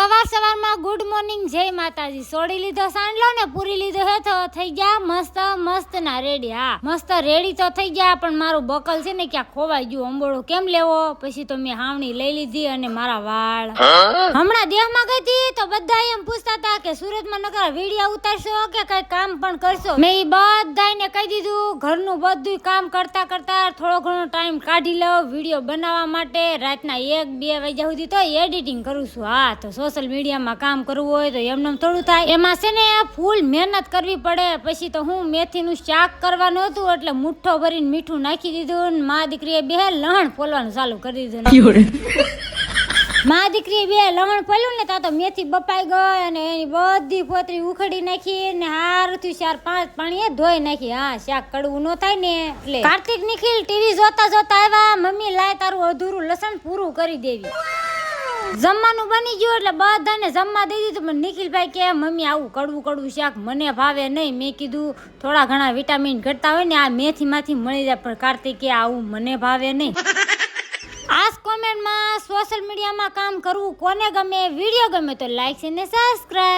સવારમાં good morning, જય માતાજી। સોડી લીધો સાંડલો ને પૂરી લીધો હે તો થઈ ગયા મસ્ત મસ્ત ના રેડી। હા, મસ્ત રેડી તો થઈ ગયા, પણ મારું બકલ છે ને ક્યાં ખોવાઈ ગયું। અંબોળો કેમ લેવો? પછી તો મેં હાવણી લઈ લીધી અને મારા વાળ હમણાં દેહમાં ગઈ હતી તો બધા એમ પૂછતા હતા કે સુરતમાં નકરા વિડિયા ઉતારશો કે કઈ કામ પણ કરશો। મેં બધાને કહી દીધું ઘરનું બધું કામ કરતા કરતા થોડો ઘણો ટાઈમ કાઢી લો વિડિયો બનાવવા માટે। રાતના 1-2 વાગ્યા સુધી તો એડિટિંગ કરું છું। હા, તો સોશિયલ મીડિયામાં કામ કરવું હોય તો એમને થોડું થાય, એમાં છે ને ફૂલ મહેનત કરવી પડે। પછી તો હું મેથીનું શાક કરવાનું હતું એટલે મુઠ્ઠો ભરીને મીઠું નાખી દીધું ને મા દીકરીએ બે લહણ ફોલવાનું ચાલુ કરી દીધું। મા દીકરીએ બે લહણ ફોલ્યું ને તા તો મેથી બપાઈ ગઈ અને એની બધી પોતરી ઉખડી નાખી ને હારથી 4-5 પાણીએ ધોઈ નાખી। હા, શાક કડવું ન થાય ને એટલે। કાર્તિક નિખિલ ટીવી જોતા જોતા આવ્યા, મમ્મી લાય તારું અધૂરું લસણ પૂરું કરી દેવી। જમવાનું બની ગયું એટલે બધાને જમવા દઈ દીધું, પણ નિખિલભાઈ કે મમ્મી આવું કડવું કડવું શાક મને ભાવે નહીં। મેં કીધું થોડા ઘણા વિટામિન ઘટતા હોય ને આ મેથીમાંથી મળી જાય, પણ કાર્તિક કે આવું મને ભાવે નહીં। આજ કોમેન્ટમાં સોશિયલ મીડિયામાં કામ કરવું કોને ગમે? વિડીયો ગમે તો લાઈક અને સબસ્ક્રાઇબ।